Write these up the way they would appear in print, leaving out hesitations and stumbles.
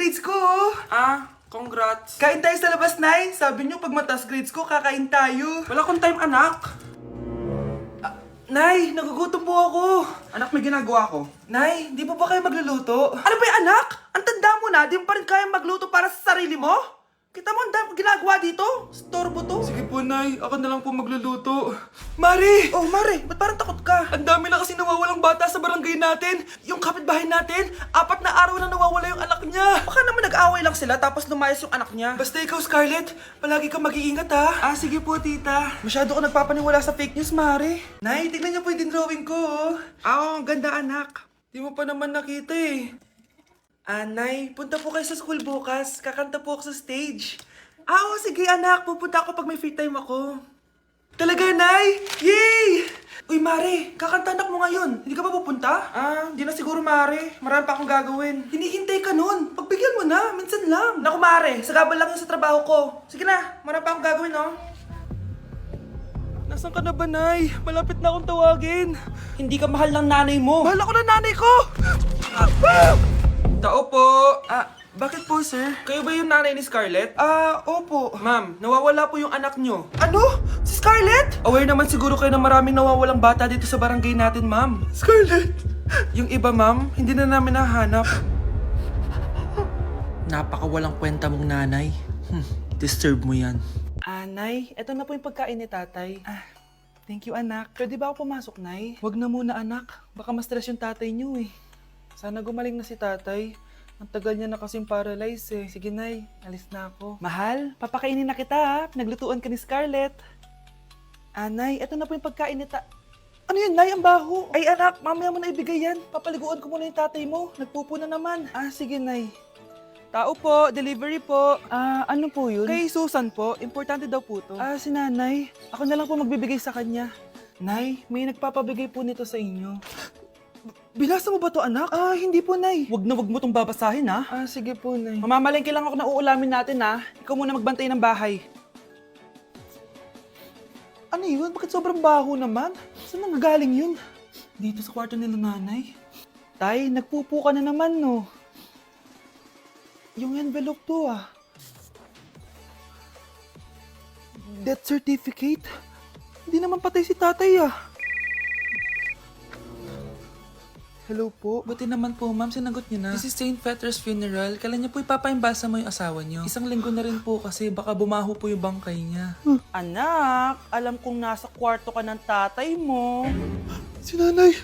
grades ko, oh. Congrats. Kain tayo sa labas, Nay. Sabi niyo, pag mataas grades ko, kakain tayo. Wala akong time, anak. Nay, nagugutom po ako. Anak, may ginagawa ko. Nay, di po ba kayo magluluto? Ano ba yung anak? Ang tanda mo na, di mo pa rin kaya magluto para sa sarili mo? Kita mo ang dami kong ginagawa dito? Storbo to. Sige po, Nay. Ako na lang po magluluto. Mari! Oh, Mare, ba't parang takot ka? Ang dami na kasi nawawalang bata sa barangay natin. Yung kapitbahay natin, 4 na araw na nawawala yung anak niya. Baka naman nag-away lang sila tapos lumayas yung anak niya. Basta ikaw, Scarlett, palagi kang mag-iingat, ha? Sige po, tita. Masyado ko nagpapaniwala sa fake news, Mare. Nay, tignan niyo po yung drawing ko, oh. Ang ganda, anak. Di mo pa naman nakita, eh. Nay, punta po kayo sa school bukas. Kakanta po ako sa stage. Sige, anak. Pupunta ako pag may free time ako. Talaga, Nay? Yay! Uy, Mare, kakanta anak mo ngayon. Hindi ka ba pupunta? Hindi na siguro, Mare. Marami pa akong gagawin. Hinihintay ka nun. Pagbigyan mo na, minsan lang. Naku, Mare, sagabal lang yun sa trabaho ko. Sige na, marami pa akong gagawin, no? Nasaan ka na ba, Nay? Malapit na akong tawagin. Hindi ka mahal ng nanay mo. Mahal ako ng nanay ko! Tao po! Bakit po, sir? Kayo ba yung nanay ni Scarlett? Opo. Ma'am, nawawala po yung anak nyo. Ano? Si Scarlett? Aware naman siguro kayo na maraming nawawalang bata dito sa barangay natin, ma'am. Scarlett? Yung iba, ma'am, hindi na namin nahanap. Napakawalang kwenta mong nanay. Disturb mo yan. Nay, eto na po yung pagkain ni tatay. Thank you, anak. Pwede ba ako pumasok, Nay? Wag na muna, anak. Baka ma-stress yung tatay nyo, eh. Sana gumaling na si tatay. Ang tagal niya na kasing paralyzed, eh. Sige, Nay. Alis na ako. Mahal, papakainin na kita, ha? Pinaglutuan ka ni Scarlett. Nay, eto na po yung pagkain ni Ano yun, Nay? Ang baho. Ay, anak, mamaya mo na ibigay yan. Papaliguan ko muna yung tatay mo. Nagpupo na naman. Sige, Nay. Tao po, delivery po. Ano po yun? Kay Susan po, importante daw po to. Si nanay. Ako na lang po magbibigay sa kanya. Nay, may nagpapabigay po nito sa inyo. Binasa mo ba to, anak? Hindi po, Nay. Wag na wag mo tong babasahin, ha? Sige po, Nay. Mamamalengke lang ako na uulamin natin, ha? Ikaw muna magbantay ng bahay. Ano yun? Bakit sobrang baho naman? Saan nanggagaling yun? Dito sa kwarto nila, Nanay. Tay, nagpupo ka na naman, no? Yung envelope to, Death certificate? Hindi naman patay si tatay, Hello po. Buti naman po, ma'am, sinagot niyo na. This is St. Peter's Funeral. Kailan niyo po ipapaimbasa mo yung asawa niyo? 1 linggo na rin po kasi baka bumaho po yung bangkay niya. Anak, alam kong nasa kwarto ka ng tatay mo. Si nanay!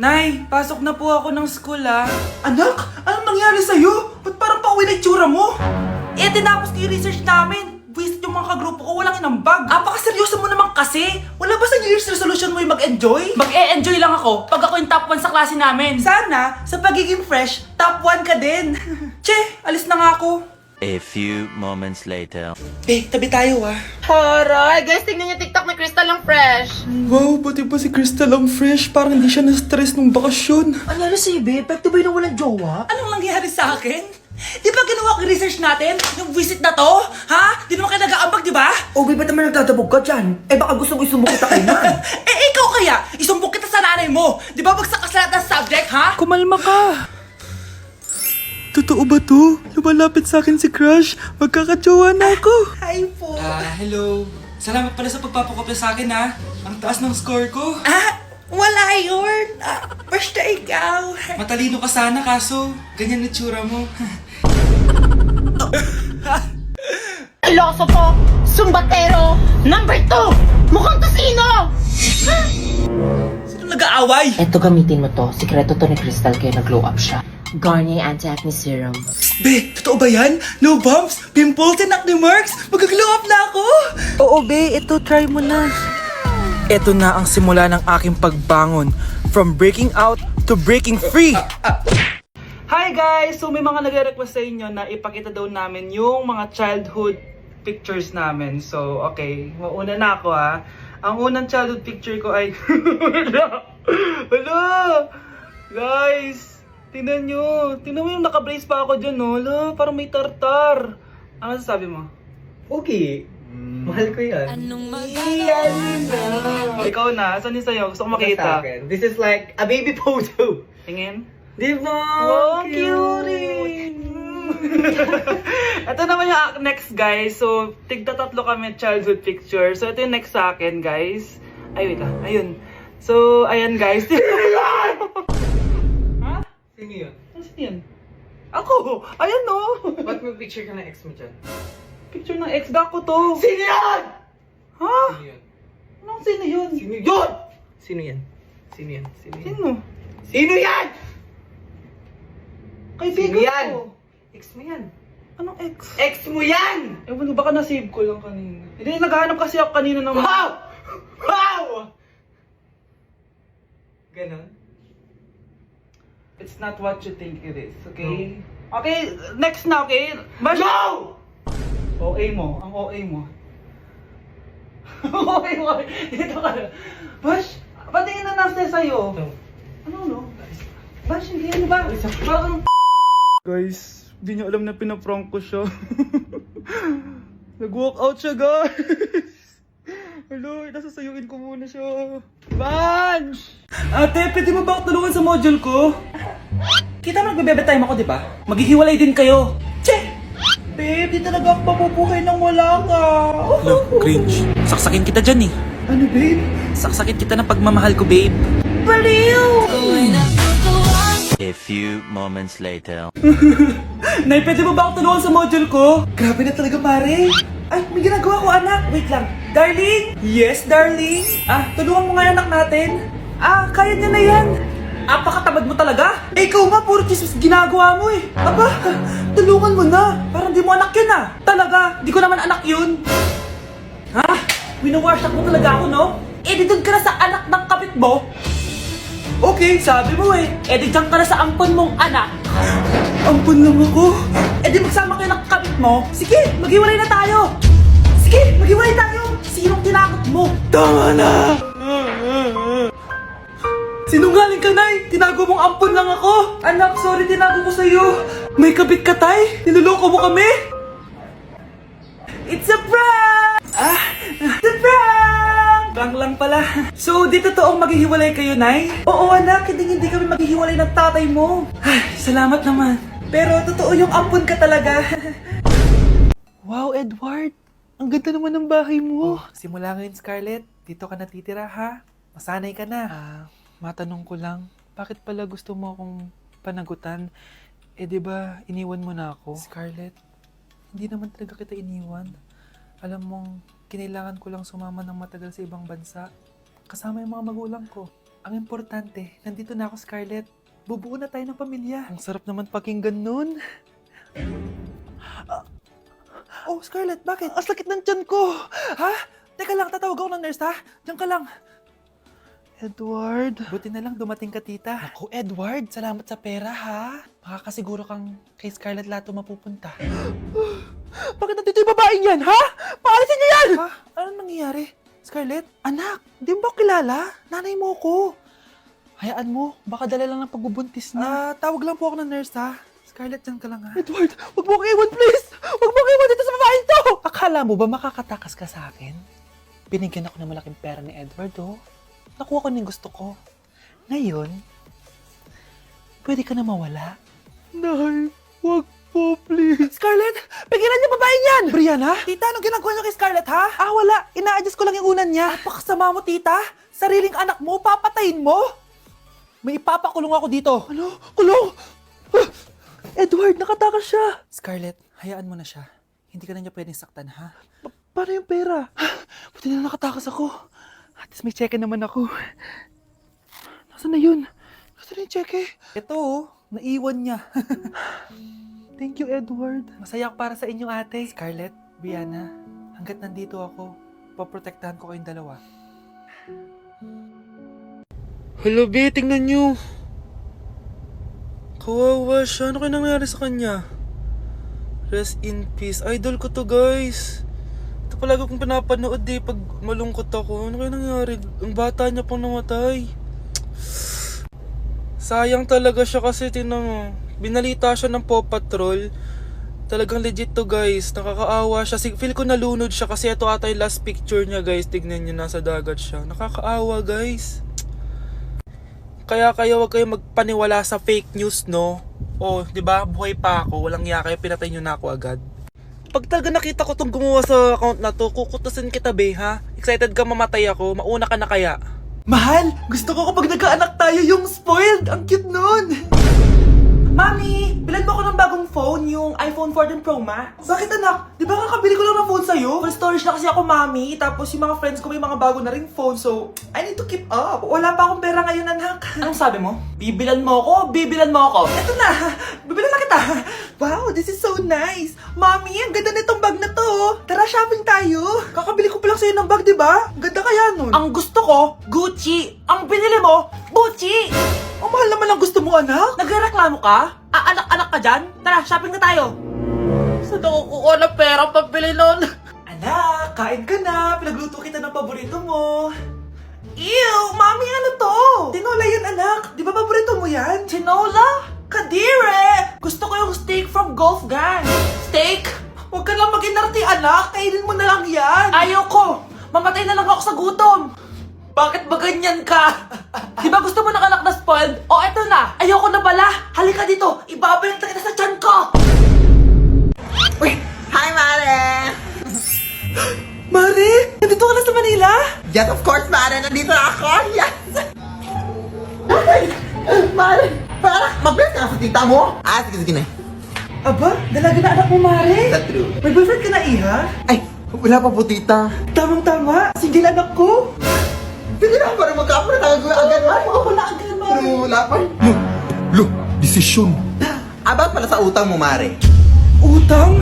Nay, pasok na po ako ng school, Anak, anong nangyari sa'yo? Ba't parang pauwi na itsura mo? Tinapos ko yung research namin. Visit yung mga kagrupo ko, walang inambag. Apaka-seryoso mo naman kasi. Wala ba sa New Year's resolution mo yung mag-enjoy? Mag-e-enjoy lang ako pag ako yung top 1 sa klase namin. Sana, sa pagiging fresh, top 1 ka din. Che, alis na nga ako. A few moments later. Tabi tayo, Horay! Guys, tingnan niyo TikTok ni Crystal ang fresh. Wow, pati ba si Crystal ang fresh? Parang hindi siya na-stress nung bakasyon. Ano si Ibe? Epekto ba yung walang jowa? Anong nangyari sa akin? Di ba ginawa ko yung research natin? Yung visit na to? Ha? Di naman kayo nag-aambag, di ba? Ba't naman nagdadabog ka dyan? Baka gusto mo isumbong kita kay Nan. Ikaw kaya? Isumbok kita sa nanay mo. Di ba bagsak ka sa lahat ng subject, ha? Kumalma ka! Totoo ba to? Lumalapit sa akin si Crush. Magkakajowa na ako. Hi po. Hello. Salamat pala sa pagpapakopya sa akin, ha. Ang taas ng score ko. Wala yun. Basta ikaw. Matalino ka sana kaso ganyan na tsura mo. Iloso Sumbatero, number 2, mukhang tosino! Sino nag-aaway? Eto, gamitin mo to. Sikreto to ni Crystal kaya nag-glow up siya. Garnier Anti-Acne Serum. Be, totoo ba yan? No bumps, pimples, and acne marks? Mag-glow up na ako! Oo, be. Ito, try mo na. Ito na ang simula ng aking pagbangon. From breaking out to breaking free. Hi guys! So may mga nagre-request sa inyo na ipakita daw namin yung mga childhood pictures namin. So, okay. Mauna na ako, Ang unang childhood picture ko ay... Hala! Guys! Tingnan nyo. Tingnan mo yung naka-brace pa ako dyan, no? Hala, parang may tartar. Ano sasabi mo? Okay. Mahal ko yan. Ikaw na. Saan yung sa'yo? Gusto ko Sa makita. akin. This is like a baby photo. Tingin. Di ba? Wow, cute! Ito naman yung next, guys. So, tigda tatlo kami childhood picture. So, ito yung next sa akin, guys. Ay, wait lang. Ayun. So, ayan, guys. Ha? Sino yun? Sino yun? Ako! Ayan, no! Ba't may picture ka ng ex mo dyan? Picture ng ex ko to. Sino yun? Ha? Sino yun? Anong sino yun? Sino yun? Sino yan? Sino yan? Sino yan? Sino? Sino yan? Kaibigan Sino yan? ko. Ex mo yan. Anong ex? Ex mo yan! Ewan ko, baka na-save ko lang kanina. Hindi, naghahanap kasi ako kanina ng... Wow! Wow! Ganon? It's not what you think it is, okay? Okay, next na, okay? Bash! No! OA mo, ang OA mo. OA mo, dito ka. Bash, patingin na nasa sa'yo. No. Ano, no? Bash, hindi ano ba? Parang... Guys, hindi niyo alam na pinaprank ko siya. Nag-walk out siya, guys. Hello, nasasayuin ko muna siya. Banj! Ate, pwede mo ba ako tulungan sa module ko? Kita mo nagbebebe time ako, di ba? Maghihiwalay din kayo. Che! Babe, di talaga ako mapupuhay nang wala ka. Cringe. Saksakin kita dyan eh. Ano, babe? Saksakin kita ng pagmamahal ko, babe. A few moments later. Nay, pwede mo ba ako tulungan sa module ko? Grabe na talaga, pare. Ay, may ginagawa ko, anak. Wait lang. Darling? Yes, darling. Tulungan mo nga yung anak natin. Kaya niya na yan. Apakatamad mo talaga. Ikaw nga, puro chismis ginagawa mo eh. Aba, tulungan mo na. Parang di mo anak yun Talaga, di ko naman anak yun. Winawash mo talaga ako, no? Di doon ka na sa anak ng kapit mo. Okay, sabi mo eh. Di dyan ka na sa ampon mong anak. Ampun lang ako. Di magsama kayo ng kapit mo. Sige, maghiwalay na tayo. Sige, maghiwalay tayo. Sinong tinakot mo? Tama na! Sinungaling ka, Nay! Tinago mong ampun lang ako! Anak, sorry, tinago ko sa'yo. May kabit ka, Tay! Niloloko mo kami! It's a prank! It's a prank! Prank lang pala. So, di totoong maghihiwalay kayo, Nay? Oo, anak. Hindi kami maghihiwalay ng tatay mo. Ay, salamat naman. Pero totoo yung ampun ka talaga. Wow, Edward! Ang ganda naman ng bahay mo. Simula ngayon, Scarlett. Dito ka natitira, ha? Masanay ka na. Matanong ko lang, bakit pala gusto mo akong panagutan? Di ba iniwan mo na ako? Scarlett, hindi naman talaga kita iniwan. Alam mong, kinailangan ko lang sumama ng matagal sa ibang bansa. Kasama yung mga magulang ko. Ang importante, nandito na ako, Scarlett. Bubuo na tayo ng pamilya. Ang sarap naman pakinggan nun. Oh, Scarlett, bakit? Ang sakit ng tiyan ko! Ha? Teka lang, tatawag ako ng nurse, ha? Diyan ka lang. Edward. Buti na lang dumating ka, tita. Ako, Edward, salamat sa pera, ha? Makakasiguro kang kay Scarlett Lato mapupunta. Bakit nandito yung babaeng yan, ha? Paalisin niyo yan! Ha? Anong nangyayari? Scarlett? Anak, di mo ba kilala? Nanay mo ko. Hayaan mo, baka dala lang ng pagbubuntis niya. Tawag lang po ako ng nurse, ha? Scarlett, dyan ka lang, ha? Edward, wag mo kang iwan, please! Wag mo kang iwan dito sa babaeng to! Akala mo ba makakatakas ka sa akin? Binigyan ako ng malaking pera ni Edward, oh. Nakuha ko na yung gusto ko. Ngayon, pwede ka na mawala. Nay, wag po, please. Scarlett, pigilan niyo babaeng yan! Brianna? Tita, anong ginagawa niyo kay Scarlett, ha? Wala. Ina-adjust ko lang yung unan niya. Napakasama mo, tita. Sariling anak mo, papatayin mo. May ipapakulong ako dito. Ano? Kulong! Edward, nakatakas siya. Scarlett, hayaan mo na siya. Hindi ka na niya pwedeng saktan, ha? Paano yung pera? Buti na nakatakas ako. At least may cheque naman ako. Nasaan na yun? Nasaan na yung cheque? Ito, naiwan niya. Thank you, Edward. Masaya ako para sa inyo, ate. Scarlett, Brianna, hanggat nandito ako, poprotektahan ko kayong dalawa. Hello, B, tingnan nyo. Kawawa siya. Ano kaya nangyari sa kanya? Rest in peace. Idol ko to, guys. Ito palagi kong pinapanood pag malungkot ako. Ano kaya nangyari? Ang bata niya pang namatay. Sayang talaga siya kasi tinan mo. Binalita siya ng Paw Patrol. Talagang legit to, guys. Nakakaawa siya. Feel ko nalunod siya kasi ito ata yung last picture niya, guys. Tignan niyo, nasa dagat siya. Nakakaawa, guys. Kaya kayo wag kayo magpaniwala sa fake news, no? Oh, di ba? Buhay pa ako, walang iya kayo, pinatay nyo na ako agad. Pag talaga nakita ko tong gumawa sa account na to, kukutasin kita, be, ha? Excited ka mamatay ako, mauna ka na kaya? Mahal, gusto ko kapag nagkaanak tayo yung spoiled. Ang cute nun. Mami, bilan mo ako ng bagong phone, yung iPhone 14 Pro Max. Bakit anak? Di ba kakabili ko lang ng phone sa'yo? Full storage na kasi ako, Mami. Tapos yung mga friends ko may mga bago na ring phone, so I need to keep up. Wala pa akong pera ngayon, anak. Anong sabi mo? Bibilan mo ako? Bibilan mo ako? Eto na, bibilan na kita. Wow, this is so nice. Mami, ang ganda nitong bag na to. Tara, shopping tayo. Kakabili ko pa lang sa'yo ng bag, di ba? Ganda kaya nun. Ang gusto ko, Gucci. Ang binili mo, Gucci. Ang mahal naman ang gusto mo, anak. Nagreklamo ka? Anak-anak ka dyan? Tara, shopping na tayo. Saan ako kukuha ng pera pambili nun? Anak, kain ka na. Pinagluto kita ng paborito mo. Ew, Mami, ano to? Tinola yan, anak. Di ba paborito mo yan? Tinola? Kadire! Gusto ko yung steak from Golf Gang. Steak? Huwag ka lang mag-inarti, anak. Kainin mo na lang yan. Ayoko. Mamatay na lang ako sa gutom. Bakit ba ganyan ka? Di ba gusto mo ng anak na spoiled? O eto na, ayoko na pala. Halika dito, ibabalik na kita sa tiyan ko. Uy! Hi, Mare! Mare, nandito ka na sa Manila? Yes, of course, Mare! Nandito na ako! Yes! Mare! Para mabilis ka na sa tita mo? Ah, sige na. Aba, dalaga na anak mo, Mare. That's true. May boyfriend ka na, Iha? Ay, wala pa po, tita. Tamang-tama, single anak ko. Sige na, para magkapura tayo agad, Mare. Wala agad, Mare. Pero wala pa. Lo, desisyon. About pala sa utang mo, Mare. Utang?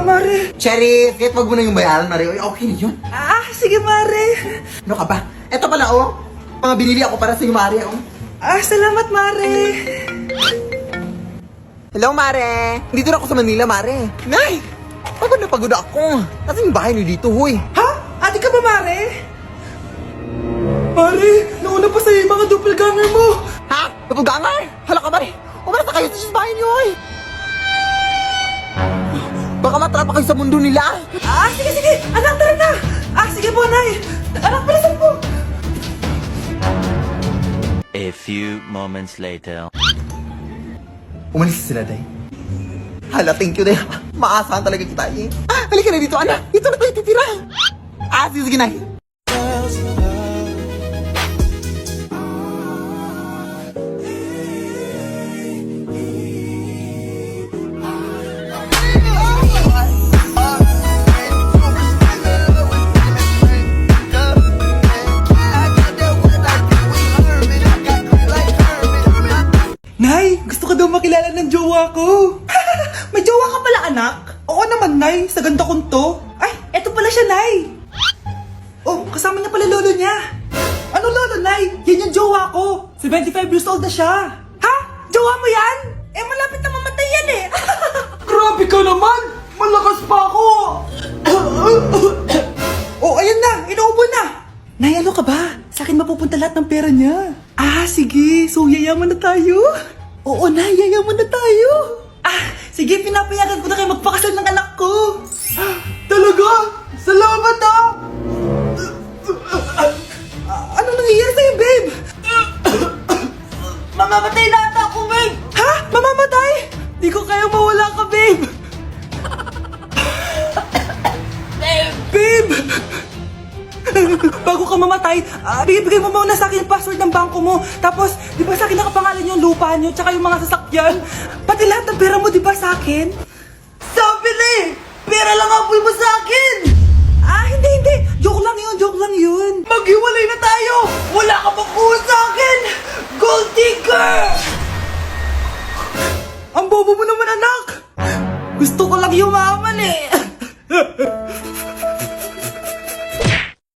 Mare. Cherry, kahit wag mo na yung bayaran, Mare. Uy, okay na yun. Sige, Mare. Ano ka ba? Eto pala, oh. Mga binili ako para sa iyo, Mare, oh. Salamat, Mare. Hello, Mare. Dito na ako sa Manila, Mare. Nay! Pagod na pagod ako. Kasi yung bahay niyo dito, huy. Ha? Ate ka ba, Mare? Mare, nauna pa sa'yo yung mga doppelganger mo. Ha? Napugangar? Hala ka, Mare. Umalas na kayo sa bahay niyo, huy. Baka matrapa kayo sa mundo nila. Sige. Anak, tara na. Sige po, Nay. Anak, palisan po. A few moments later. Umalis sila, Day. Hala, thank you, Day. Maasahan talaga kita, eh. Halika na dito, anak. Dito na tayo titira. Sige, Nay. Nay, gusto ko daw makilala ng jowa ko. May jowa ka pala, anak? Oo naman, Nay. Sa ganda kong to. Ay, eto pala siya, Nay. Oh, kasama niya pala lolo niya. Ano lolo, Nay? Yan yung jowa ko. 75 years old na siya. Ha? Jowa mo yan? Malapit na mamatay yan eh. Grabe ka naman. Malakas pa ako. Oh, ayan na. Inuubo na. Nay, ano ka ba? Sa akin mapupunta lahat ng pera niya. Sige. So, yayaman na tayo? Oo, Nay. Yayaman na tayo. Sige. Pinapayagan ko na kayo magpakasal ng anak ko. Talaga? Salamat, Ano nangyayari sa'yo, babe? Mamamatay na ata ako, babe. Ha? Mamamatay? Di ko kaya mawala ka, babe. Babe! Bago ka mamatay, bigay mo muna sa akin yung password ng bangko mo. Tapos, di ba sa akin nakapangalan yung lupa nyo, tsaka yung mga sasakyan? Pati lahat ng pera mo, di ba sa akin? Sabi na eh! Pera lang apoy mo sa akin! Hindi. Joke lang yun. Maghiwalay na tayo! Wala ka pang kuha sa akin! Gold digger! Ang bobo mo naman, anak! Gusto ko lang yumaman eh!